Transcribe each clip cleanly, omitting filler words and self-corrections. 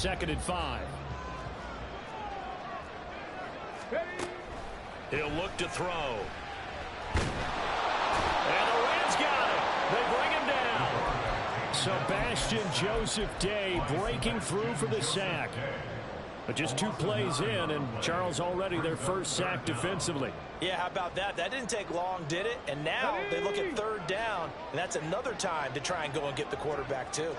2nd and 5. He'll look to throw. And the Rams got him. They bring him down. Sebastian Joseph Day breaking through for the sack. But just 2 plays in, and Charles already their first sack defensively. Yeah, how about that? That didn't take long, did it? And now they look at 3rd down, and that's another time to try and go and get the quarterback too.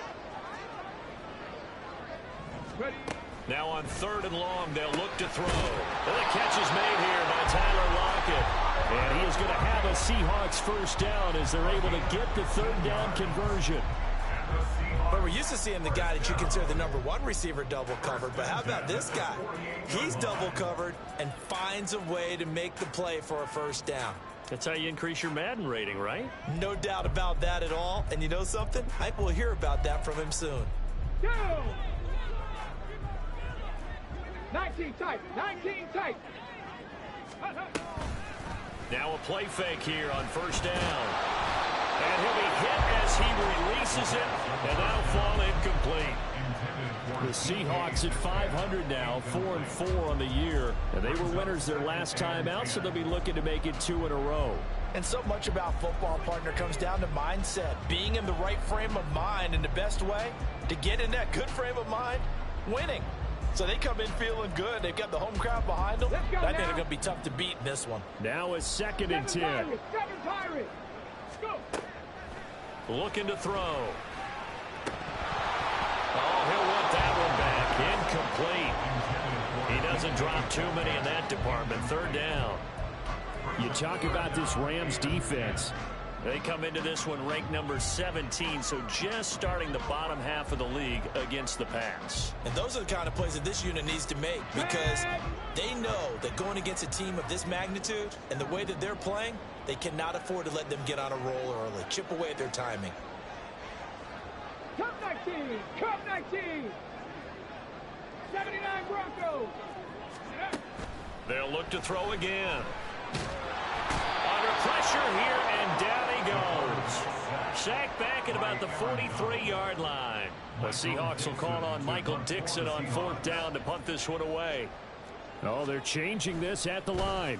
Now on 3rd and long, they'll look to throw. And the catch is made here by Tyler Lockett. And he is going to have a Seahawks first down as they're able to get the 3rd down conversion. But we're used to seeing the guy that you consider the #1 receiver double covered. But how about this guy? He's double covered and finds a way to make the play for a first down. That's how you increase your Madden rating, right? No doubt about that at all. And you know something? I think we'll hear about that from him soon. 19 tight. 19 tight. Now a play fake here on 1st down. And he'll be hit as he releases it, and that'll fall incomplete. The Seahawks at 500 now, 4-4 on the year. And they were winners their last time out, so they'll be looking to make it 2 in a row. And so much about football, partner, comes down to mindset. Being in the right frame of mind, and the best way to get in that good frame of mind, winning. So they come in feeling good. They've got the home crowd behind them. I think they're going to be tough to beat in this one. Now a 2nd and 10. Looking to throw. Oh, he'll want that one back. Incomplete. He doesn't drop too many in that department. 3rd down. You talk about this Rams defense. They come into this one ranked number 17, so just starting the bottom half of the league against the pass. And those are the kind of plays that this unit needs to make, because they know that going against a team of this magnitude and the way that they're playing, they cannot afford to let them get on a roll early. Chip away at their timing. Cup 19! Cup 19! 79 Broncos! They'll look to throw again. Under pressure here, and down he goes. Sacked back at about the 43-yard line. The Seahawks will call on Michael Dixon on 4th down to punt this one away. Oh, they're changing this at the line.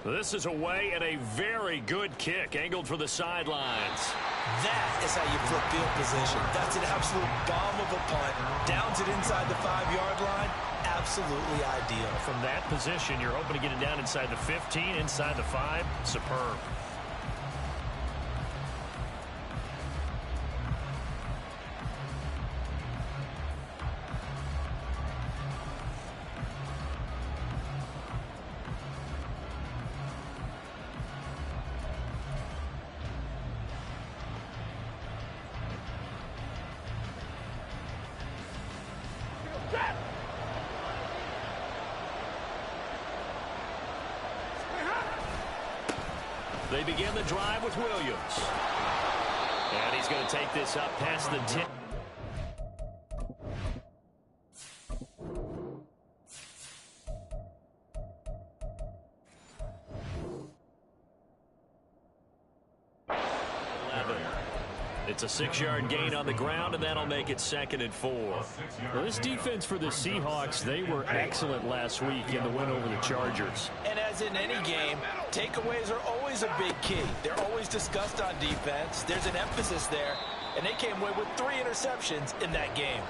This is away, and a very good kick angled for the sidelines. That is how you flip field position. That's an absolute bomb of a punt. Downs it inside the 5-yard line. Absolutely ideal. From that position, you're hoping to get it down inside the 15, inside the 5. Superb. They begin the drive with Williams. And he's going to take this up past the 10. It's a 6-yard gain on the ground, and that'll make it 2nd and 4. Well, this defense for the Seahawks, they were excellent last week in the win over the Chargers. And as in any game, takeaways are always a big key. They're always discussed on defense. There's an emphasis there, and they came away with 3 interceptions in that game.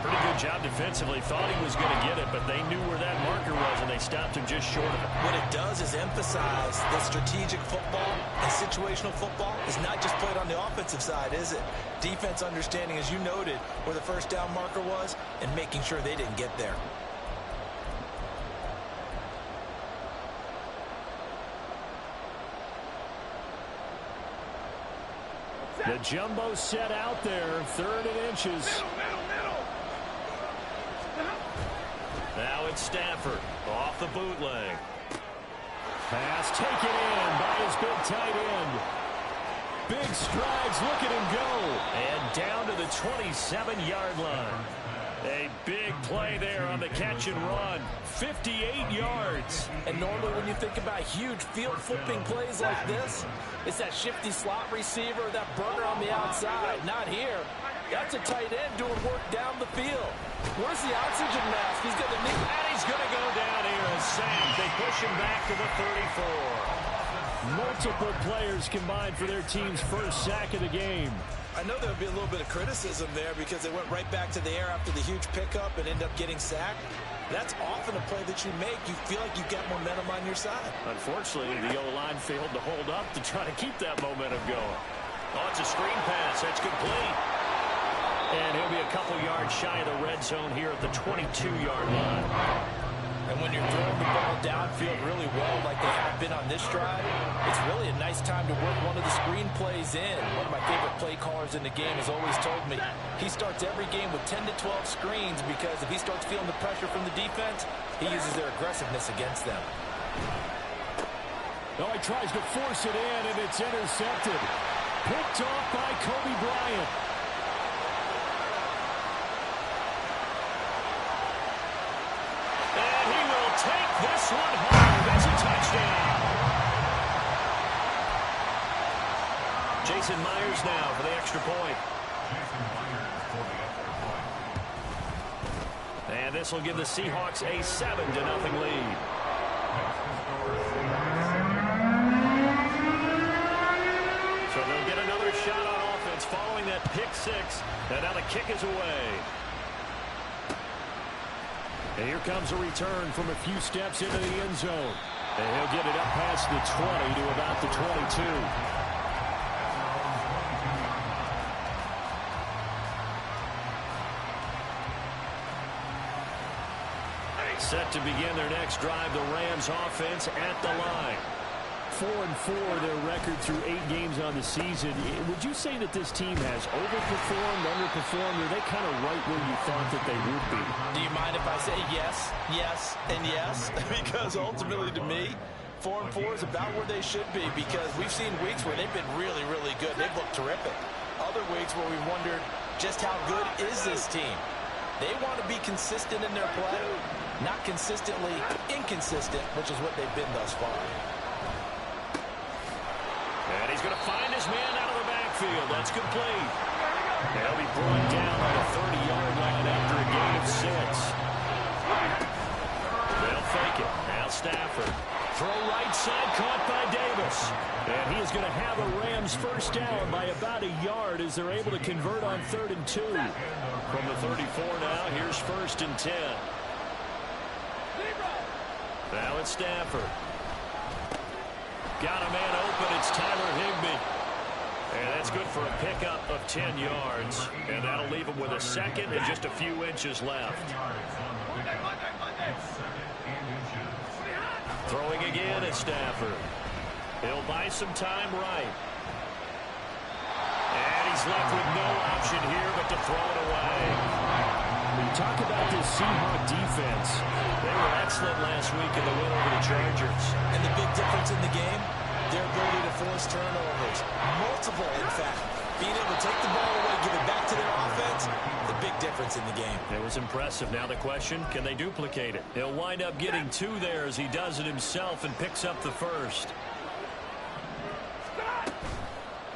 Pretty good job defensively. Thought he was going to get it, but they knew where that marker was, and they stopped him just short of it. What it does is emphasize that strategic football and situational football is not just played on the offensive side, is it? Defense understanding, as you noted, where the first down marker was and making sure they didn't get there. The jumbo set out there, 3rd and inches. Now it's Stafford off the bootleg. Pass taken in by his big tight end. Big strides, look at him go. And down to the 27-yard line. A big play there on the catch and run. 58 yards. And normally when you think about huge field flipping plays like this, it's that shifty slot receiver, that burner on the outside. Not here. That's a tight end doing work down the field. Where's the oxygen mask? He's going to need... And he's going to go down here and sack. They push him back to the 34. Multiple players combined for their team's first sack of the game. I know there'll be a little bit of criticism there because they went right back to the air after the huge pickup and end up getting sacked. That's often a play that you make. You feel like you've got momentum on your side. Unfortunately, the O-line failed to hold up to try to keep that momentum going. Oh, it's a screen pass. That's complete. And he'll be a couple yards shy of the red zone here at the 22-yard line. And when you're throwing the ball downfield really well like they have been on this drive, it's really a nice time to work one of the screen plays in. One of my favorite play callers in the game has always told me he starts every game with 10 to 12 screens because if he starts feeling the pressure from the defense, he uses their aggressiveness against them. Oh, he tries to force it in, and it's intercepted. Picked off by Kobe Bryant. Take this one home. It's a touchdown. Jason Myers now for the extra point. And this will give the Seahawks a 7-0 lead. So they'll get another shot on offense following that pick six. And now the kick is away. And here comes a return from a few steps into the end zone. And he'll get it up past the 20 to about the 22. Set to begin their next drive, the Rams offense at the line. 4-4 their record through 8 games on the season. Would you say that this team has overperformed, underperformed, or are they kind of right where you thought that they would be? Do you mind if I say yes, yes, and yes? Because ultimately to me, 4-4 is about where they should be because we've seen weeks where they've been really, really good. They've looked terrific. Other weeks where we wondered just how good is this team. They want to be consistent in their play, not consistently inconsistent, which is what they've been thus far. And he's going to find his man out of the backfield. That's complete. And he'll be brought down on the 30-yard line after a gain of 6. They'll fake it. Now Stafford. Throw right side, caught by Davis. And he is going to have a Rams first down by about a yard as they're able to convert on 3rd and 2. From the 34 now, here's 1st and 10. Now it's Stafford. Got a man open. It's Tyler Higbee. And that's good for a pickup of 10 yards. And that'll leave him with a second and just a few inches left. Throwing again at Stafford. He'll buy some time right. And he's left with no option here but to throw it away. When you talk about this Seahawks defense, they were excellent last week in the win over the Chargers. And the big difference in the game, their ability to force turnovers. Multiple, in fact. Being able to take the ball away, give it back to their offense, the big difference in the game. It was impressive. Now the question, can they duplicate it? He'll wind up getting 2 there as he does it himself and picks up the first.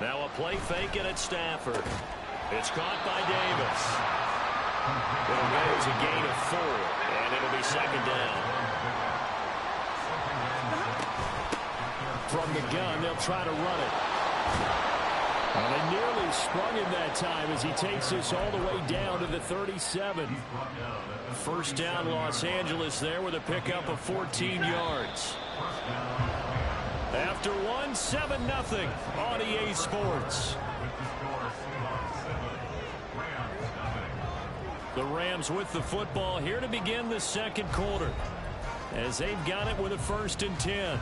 Now a play fake and it's Stafford. It's caught by Davis. It'll go as a gain of 4, and it'll be 2nd down. From the gun, they'll try to run it. Well, they nearly sprung him that time as he takes this all the way down to the 37. First down, Los Angeles there with a pickup of 14 yards. After 7-0 on EA Sports. The Rams with the football here to begin the second quarter as they've got it with a 1st and 10.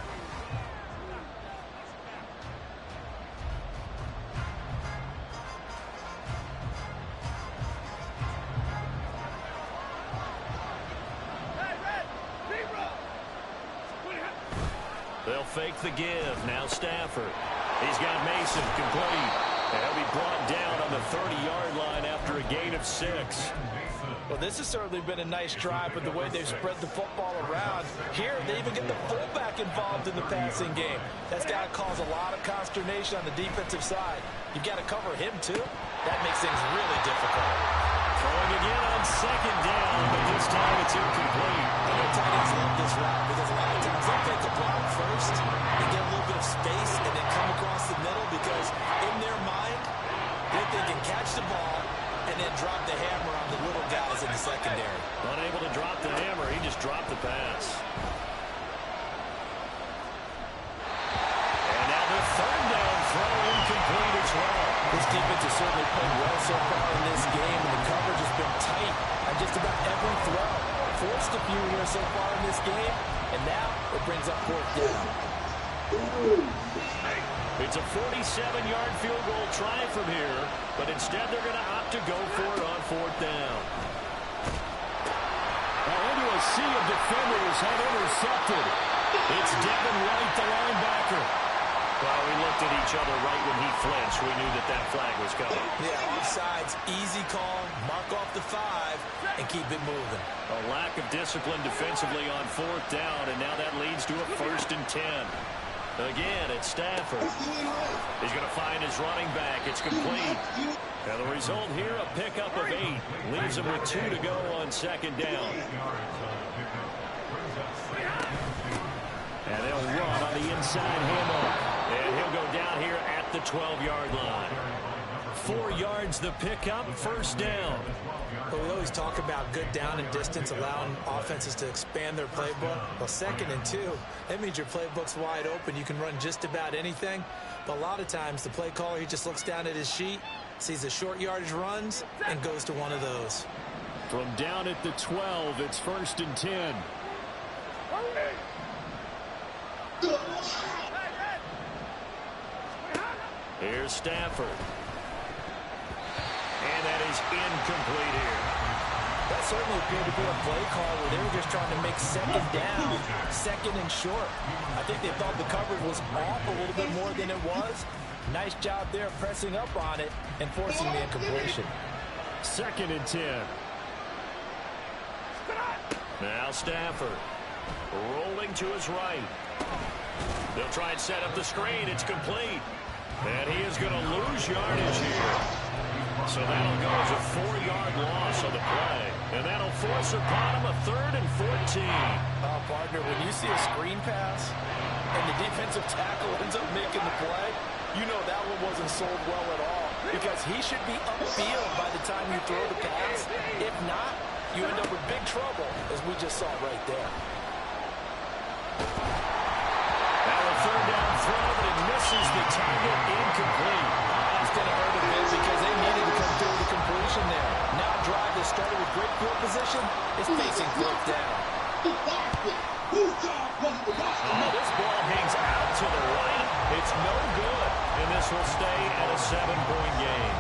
They'll fake the give. Now Stafford. He's got Mason complete. And he'll be brought down on the 30-yard line after a gain of 6. Well, this has certainly been a nice drive with the way they've spread the football around. Here, they even get the fullback involved in the passing game. That's got to cause a lot of consternation on the defensive side. You've got to cover him, too. That makes things really difficult. Throwing again on 2nd down. time it's incomplete. I know tight ends love this route because a lot of times they'll take the block first and get a little bit of space and then come across the middle because in their mind, they can catch the ball and then drop the hammer on the little guys in the secondary. Unable to drop the hammer, he just dropped the pass. And now the third down throw incomplete as well. This defense has certainly played well so far in this game, and the coverage has been tight on just about every throw. Forced a few here so far in this game, and now it brings up fourth down. It's a 47-yard field goal try from here, but instead they're going to opt to go for it on fourth down. Into a sea of defenders have intercepted. It's Devin White, the linebacker. Well, we looked at each other right when he flinched. We knew that that flag was coming. Yeah, offsides, easy call, mark off the 5, and keep it moving. A lack of discipline defensively on fourth down, and now that leads to a 1st and 10. Again, it's Stafford. He's going to find his running back. It's complete. And the result here, a pickup of 8. Leaves him with 2 to go on second down. And they'll run on the inside handoff. And he'll go down here at the 12-yard line. 4 yards the pickup, first down. Well, we always talk about good down and distance, allowing offenses to expand their playbook. Well, 2nd and 2, that means your playbook's wide open. You can run just about anything. But a lot of times, the play caller, he just looks down at his sheet, sees the short yardage runs, and goes to one of those. From down at the 12, it's 1st and 10. Here's Stafford. And that is incomplete here. That certainly appeared to be a play call where they were just trying to make 2nd down, 2nd and short. I think they thought the coverage was off a little bit more than it was. Nice job there pressing up on it and forcing the incompletion. 2nd and 10. Now Stafford rolling to his right. They'll try and set up the screen. It's complete. And he is going to lose yardage here. So that'll go as a 4-yard loss on the play. And that'll force upon him a 3rd and 14. Partner, when you see a screen pass and the defensive tackle ends up making the play, you know that one wasn't sold well at all. Because he should be upfield by the time you throw the pass. If not, you end up with big trouble, as we just saw right there. Now a 3rd down throw, but it misses the target, incomplete. It's going to hurt a bit because they needed to come through the completion there. Now a drive that started with great field position is facing 4th down. This ball hangs out to the right. It's no good, and this will stay at a 7-point game.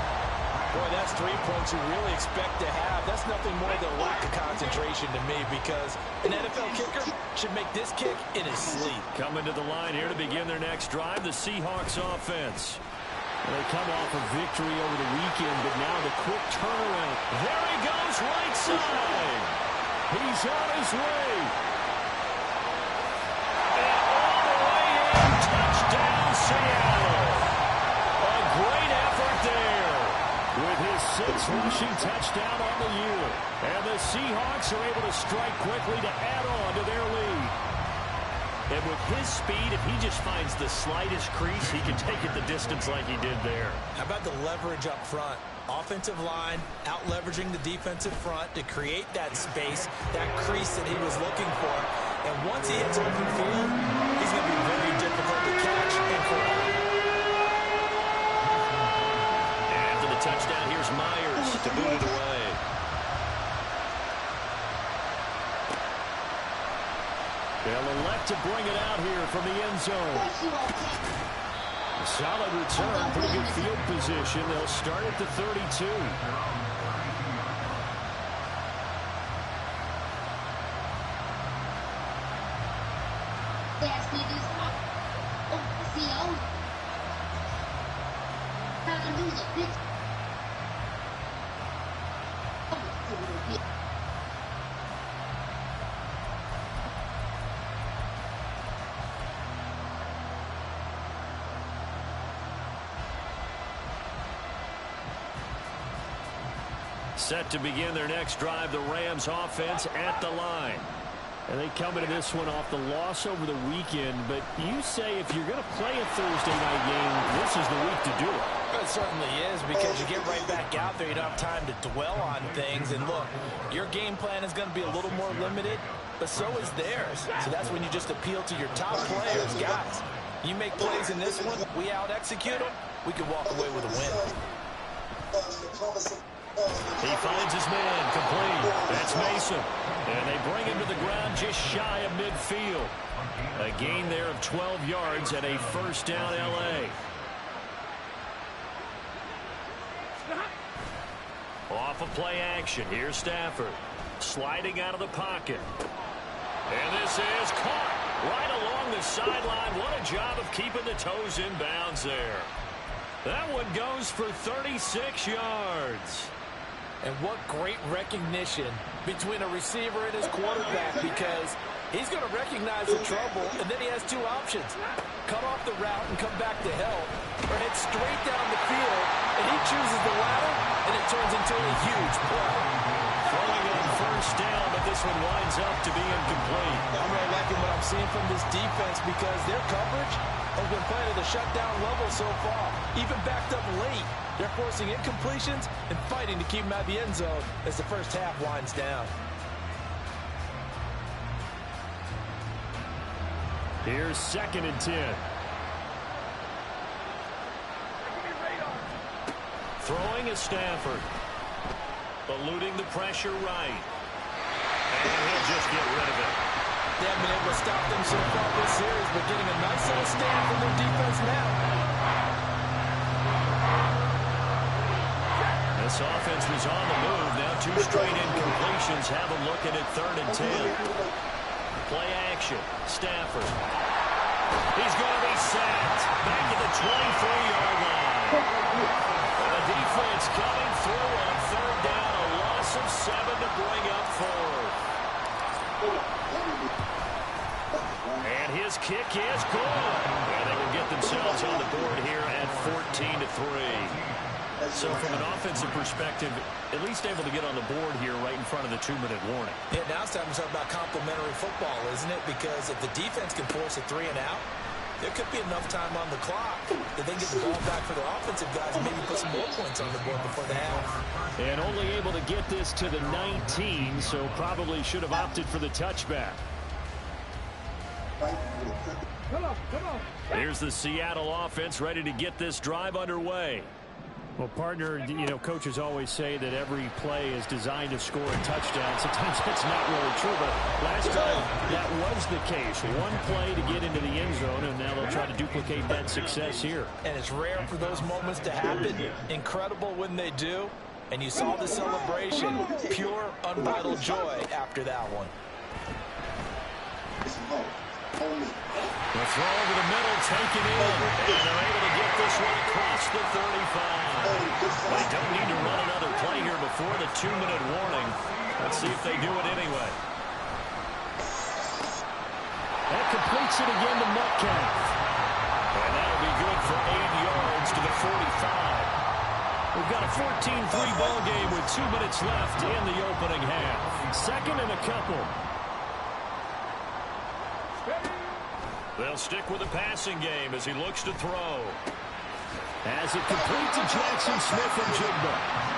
Boy, that's 3 points you really expect to have. That's nothing more than a lack of concentration to me because an NFL kicker should make this kick in his sleep. Coming to the line here to begin their next drive, the Seahawks offense. They come off a victory over the weekend, but now the quick turnaround. There he goes, right side. He's on his way. And all the way in, touchdown Seattle. A great effort there. With his 6th rushing touchdown on the year. And the Seahawks are able to strike quickly to add on to their lead. And with his speed, if he just finds the slightest crease, he can take it the distance like he did there. How about the leverage up front? Offensive line out-leveraging the defensive front to create that space, that crease that he was looking for. And once he hits open field, he's going to be very difficult to catch and corral. After the touchdown, here's Myers to boot it away. They'll elect to bring it out here from the end zone. A solid return, pretty good field position. They'll start at the 32. Set to begin their next drive, the Rams offense at the line. And they come into this one off the loss over the weekend, but you say if you're going to play a Thursday night game, this is the week to do it. It certainly is, because you get right back out there. You don't have time to dwell on things. And look, your game plan is going to be a little more limited, but so is theirs. So that's when you just appeal to your top players. Guys, you make plays in this one, we out-execute them, we can walk away with a win. He finds his man, complete. That's Mason. And they bring him to the ground just shy of midfield. A gain there of 12 yards and a first down L.A. Off of play action. Here's Stafford. Sliding out of the pocket. And this is caught right along the sideline. What a job of keeping the toes in bounds there. That one goes for 36 yards. And what great recognition between a receiver and his quarterback, because he's going to recognize the trouble, and then he has two options. Cut off the route and come back to help, or head straight down the field, and he chooses the latter, and it turns into a huge play. Throwing on first down, but this one winds up to be incomplete. I'm really liking what I'm seeing from this defense, because their coverage has been playing at a shutdown level so far. Even backed up late, they're forcing incompletions and fighting to keep them out of the end zone as the first half winds down. Here's 2nd and 10. Throwing is Stafford. Eluding the pressure right. And he'll just get rid of it. They haven't been able to stop them so far this series, but getting a nice little stand from their defense now. This offense was on the move. Now 2 straight incompletions have them looking at 3rd and 10. Play action. Stafford. He's going to be sacked. Back at the 23-yard line. The defense coming through on 3rd down. A loss of 7 to bring up 4th. And his kick is good. And they will get themselves on the board here at 14-3. So from an offensive perspective, at least able to get on the board here right in front of the 2-minute warning. Yeah, now it's time to talk about complementary football, isn't it? Because if the defense can force a 3 and out, there could be enough time on the clock that they can get the ball back for their offensive guys and maybe put some more points on the board before the half. And only able to get this to the 19, so probably should have opted for the touchback. Come on. Here's the Seattle offense ready to get this drive underway. Well, partner, you know, coaches always say that every play is designed to score a touchdown. Sometimes that's not really true, but last time that was the case. One play to get into the end zone, and now they'll try to duplicate that success here. And it's rare for those moments to happen. Incredible when they do. And you saw the celebration. Pure, unbridled joy after that one. The throw over the middle, taken in, and they're able to get this one across the 35. They don't need to run another play here before the 2-minute warning. Let's see if they do it anyway. That completes it again to Metcalf. And that'll be good for 8 yards to the 45. We've got a 14-3 ball game with 2 minutes left in the opening half. 2nd and a couple. They'll stick with the passing game as he looks to throw. As it completes to Jackson Smith and Jigba.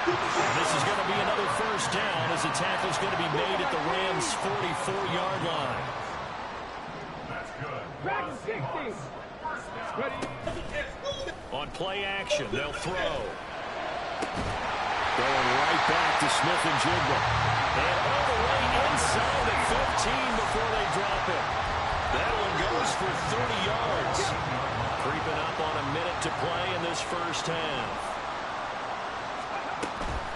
And this is going to be another first down as the tackle is going to be made at the Rams' 44-yard line. That's good. Back 60. Ready. On play action, they'll throw. Going right back to Smith and Jigba. And all the way inside the 15 before they drop it. That one goes for 30 yards. Creeping up on a minute to play in this first half.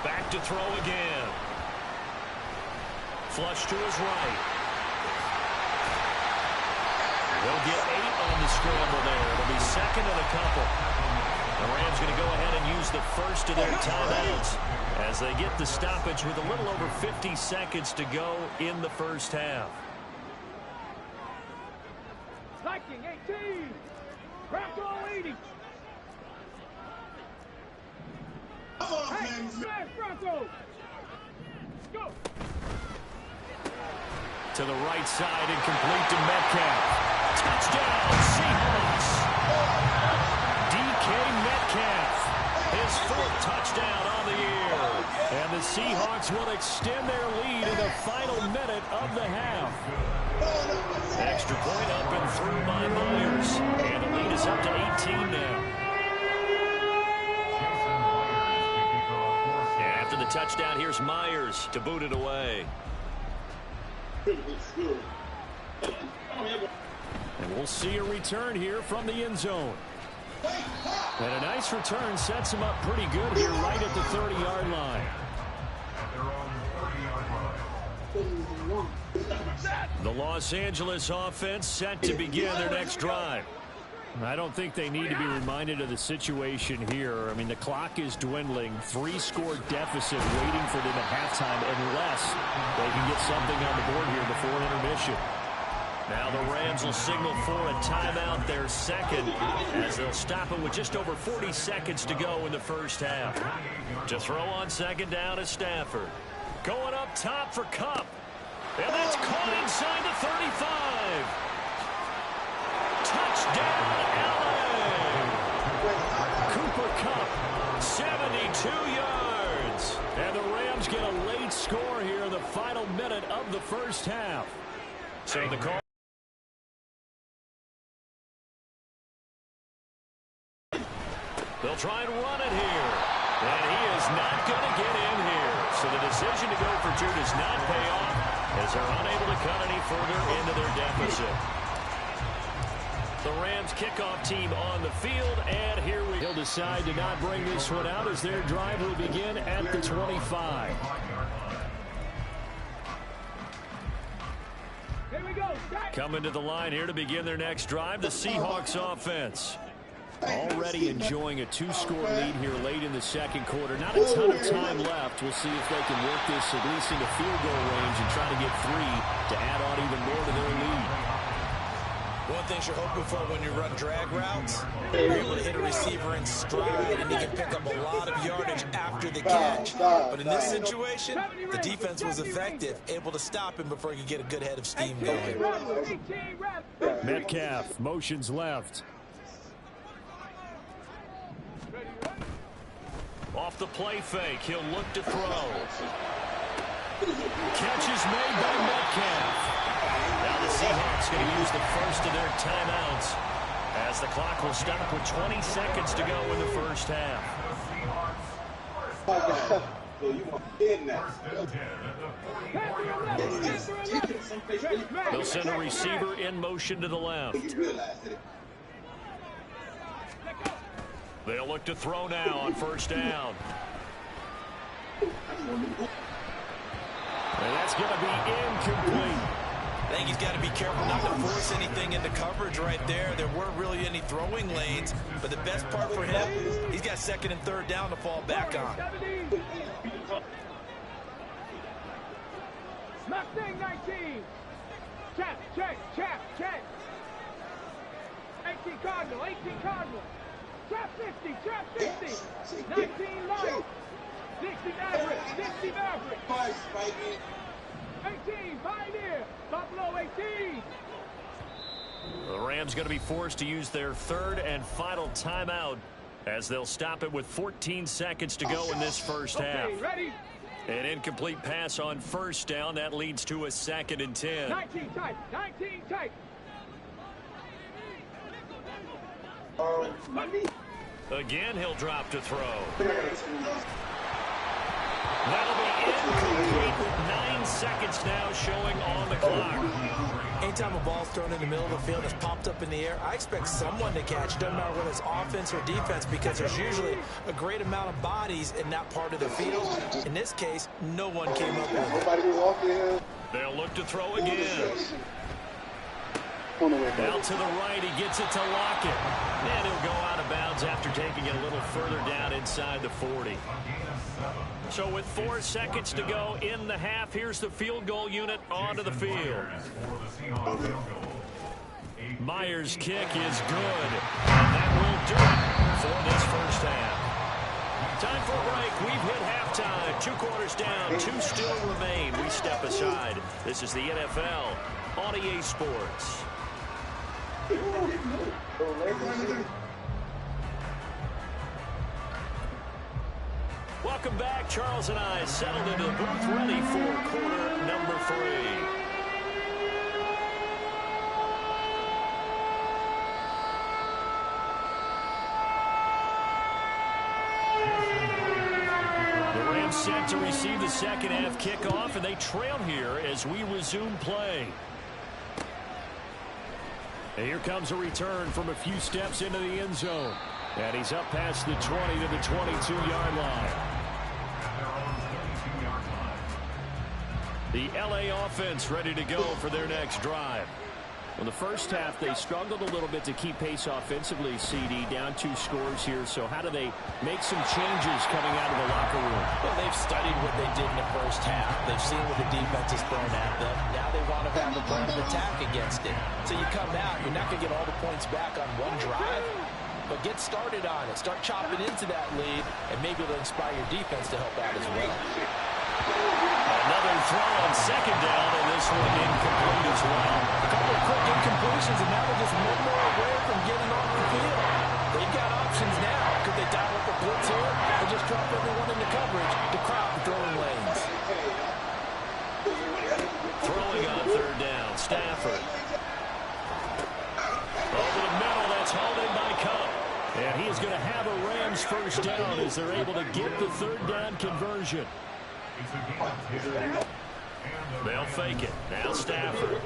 Back to throw again. Flush to his right. They'll get 8 on the scramble there. It'll be 2nd and a couple. The Rams going to go ahead and use the first of their timeouts as they get the stoppage with a little over 50 seconds to go in the first half. Viking 18. Bronco 80. Hey, smash Bronco. Go. To the right side and complete to Metcalf. Touchdown, Seahawks. DK Metcalf, his 4th touchdown on the year. And the Seahawks will extend their lead in the final minute of the half. Extra point up and through by Myers. And the lead is up to 18 now. And after the touchdown, here's Myers to boot it away. And we'll see a return here from the end zone. And a nice return sets him up pretty good here right at the 30-yard line. The Los Angeles offense set to begin their next drive. I don't think they need to be reminded of the situation here. I mean, the clock is dwindling. 3-score deficit waiting for them at halftime unless they can get something on the board here before intermission. Now the Rams will signal for a timeout, their second, as they'll stop it with just over 40 seconds to go in the first half. To throw on second down is Stafford. Going up top for Kupp. And that's caught inside the 35. Touchdown, LA! Cooper Kupp, 72 yards. And the Rams get a late score here in the final minute of the first half. So the call. They'll try and run it here. And he is not going to get in here. So the decision to go for 2 does not pay off as they're unable to cut any further into their deficit. The Rams kickoff team on the field, and here he'll decide to not bring this one out as their drive will begin at the 25. Here we go. Coming to the line here to begin their next drive, the Seahawks offense. Already enjoying a 2-score lead here late in the second quarter. Not a ton of time left. We'll see if they can work this at least into field goal range and try to get 3 to add on even more to their lead. One thing you're hoping for when you run drag routes, you're able to hit a receiver in stride, and he can pick up a lot of yardage after the catch. But in this situation, the defense was effective, able to stop him before he could get a good head of steam going. Metcalf motions left. Off the play fake, he'll look to throw. Catch is made by Metcalf. Now the Seahawks going to use the first of their timeouts as the clock will stop with 20 seconds to go in the first half. They'll send a receiver in motion to the left. They'll look to throw now on first down. And that's going to be incomplete. I think he's got to be careful not to force anything into coverage right there. There weren't really any throwing lanes, but the best part for him, he's got second and third down to fall back on. Mustang 19. Check. 18 Cardinal. Trap 50. 19 light. 60 Maverick. 18 Pioneer. Buffalo 18. The Rams going to be forced to use their third and final timeout as they'll stop it with 14 seconds to go in this first half. Ready? An incomplete pass on first down. That leads to a 2nd and 10. 19 tight. Again, he'll drop to throw. That'll be incomplete with 9 seconds now showing on the clock. Anytime a ball's thrown in the middle of the field that's popped up in the air, I expect someone to catch. Doesn't matter whether it's offense or defense, because there's usually a great amount of bodies in that part of the field. In this case, no one came up with it. They'll look to throw again. Out to the right, he gets it to Lockett. And he'll go out of bounds after taking it a little further down inside the 40. So with 4 seconds to go in the half, here's the field goal unit onto the field. Myers' kick is good. And that will do it for this first half. Time for a break. We've hit halftime. 2 quarters down. 2 still remain. We step aside. This is the NFL on EA Sports. Welcome back. Charles and I settled into the booth, ready for quarter number 3. Set to receive the second half kickoff, and they trail here as we resume play. And here comes a return from a few steps into the end zone. And he's up past the 20 to the 22-yard line. The LA offense ready to go for their next drive. Well, the first half, they struggled a little bit to keep pace offensively, CD, down 2 scores here. So how do they make some changes coming out of the locker room? Well, they've studied what they did in the first half. They've seen what the defense has thrown at them. Now they want to have a plan of attack against it. So you come out, you're not going to get all the points back on one drive, but get started on it. Start chopping into that lead, and maybe it'll inspire your defense to help out as well. Another throw on second down, and this one incomplete as well. A couple of quick incompletions, and now they're just one more away from getting off the field. They've got options now. Could they dial up a blitz here or just drop everyone into coverage to crowd the throwing lanes? Throwing on third down, Stafford. Over the middle, that's hauled in by Cup. And he is going to have a Rams first down as they're able to get the third down conversion. They'll fake it. Now Stafford.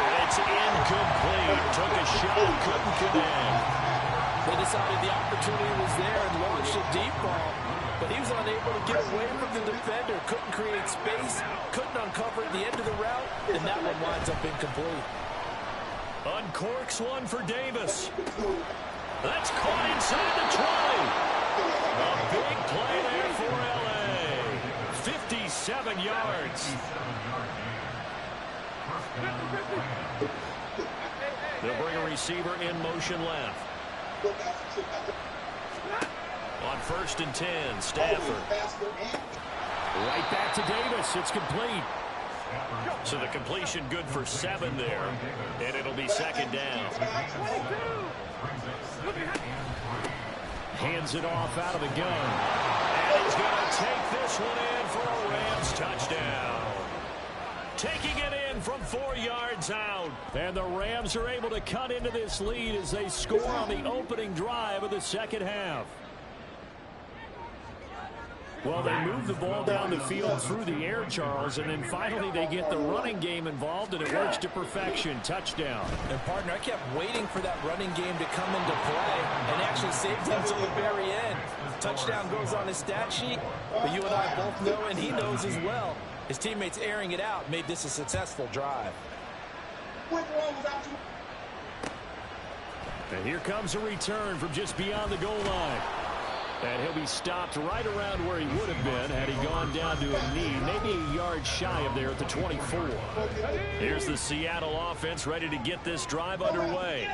It's incomplete. Took a shot, couldn't connect. They decided the opportunity was there and launched a deep ball, but he was unable to get away from the defender. Couldn't create space, couldn't uncover at the end of the route, and that one winds up incomplete. Uncorks one for Davis. That's caught inside the 20. A big play there for LA. 57 yards. They'll bring a receiver in motion left. On 1st and 10, Stafford. Right back to Davis. It's complete. So the completion good for 7 there. And it'll be second down. Hands it off out of the gun. And he's going to take this one in for a Rams touchdown. Taking it in from 4 yards out. And the Rams are able to cut into this lead as they score on the opening drive of the second half. Well, they move the ball down the field through the air, Charles, and then finally they get the running game involved, and it works to perfection. Touchdown. And, partner, I kept waiting for that running game to come into play and actually saved him until the very end. Touchdown goes on his stat sheet, but you and I both know, and he knows as well, his teammates airing it out made this a successful drive. And here comes a return from just beyond the goal line. And he'll be stopped right around where he would have been had he gone down to a knee, maybe a yard shy of there at the 24. Here's the Seattle offense ready to get this drive underway.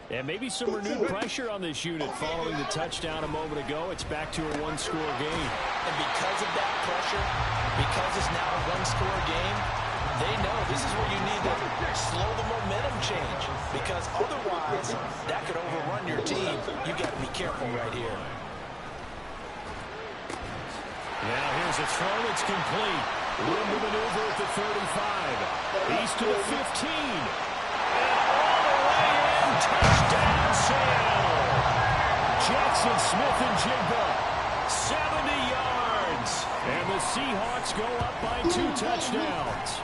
And maybe some renewed pressure on this unit following the touchdown a moment ago. It's back to a one-score game. And because of that pressure, because it's now a one-score game, they know this is where you need to slow the momentum change, because otherwise that could overrun your team. You got to be careful right here. Now here's a throw. It's complete. Room to maneuver at the 35. East to the 15. And all the way in. Touchdown, Seattle. Jackson Smith and Jigba. 70 yards. And the Seahawks go up by 2 touchdowns.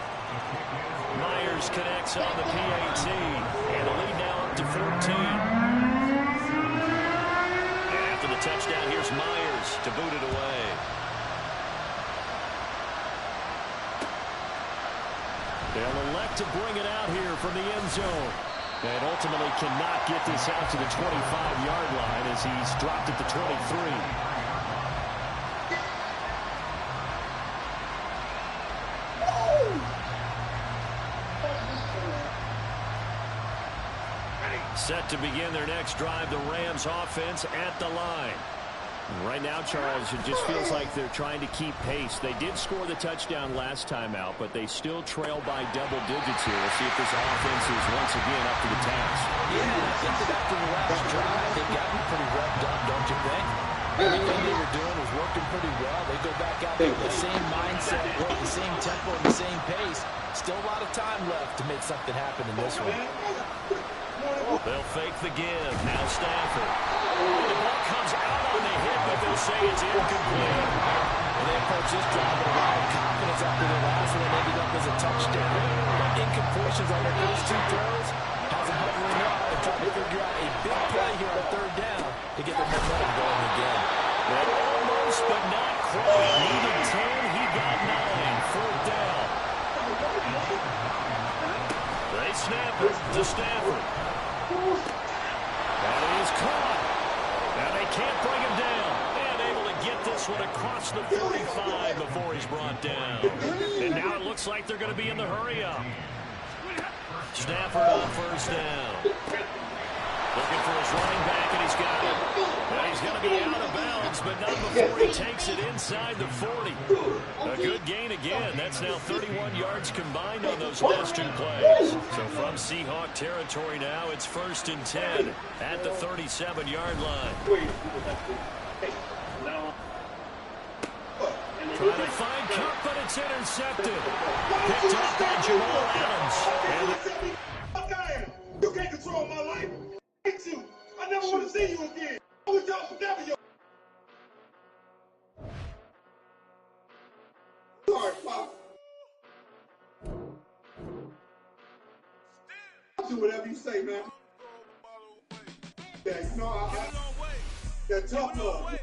Myers connects on the PAT. And the lead now up to 14. And after the touchdown, here's Myers to boot it away. They'll elect to bring it out here from the end zone. And ultimately cannot get this out to the 25-yard line as he's dropped at the 23. Set to begin their next drive, the Rams offense at the line. Right now, Charles, it just feels like they're trying to keep pace. They did score the touchdown last time out, but they still trail by double digits here. We'll see if this offense is once again up to the task. Yeah, I think that after the last drive, they've gotten pretty revved up, don't you think? Everything they were doing was working pretty well. They go back out there with the same mindset, with the same tempo, and the same pace. Still a lot of time left to make something happen in this one. They'll fake the give. Now Stafford. The ball comes out on the hit, but they'll say it's incomplete. And they approach this drive with a lot of confidence after the last one that ended up as a touchdown. But incompletions on their first two throws has them hovering up and trying to figure out a big play here on third down to get the momentum going again. Well, almost, but not quite. Needed 10, he got 9. Fourth down. They snap it to Stafford. That is caught. Now they can't bring him down. And able to get this one across the 45 before he's brought down. And now it looks like they're going to be in the hurry-up. Stafford on first down. Looking for his running back, and he's got it. Now he's going to be out of bounds, but not before he takes it inside the 40. A good gain again. That's now 31 yards combined on those last two plays. So from Seahawk territory now, it's 1st and 10 at the 37-yard line. Trying to find Cup, but it's intercepted. Picked up by Jamal Adams. You can't control my life. I hate you. I never want to see you again. I wish y'all forget me. Sorry, Pop. I'll do whatever you say, man. Yeah, you know, that tough love.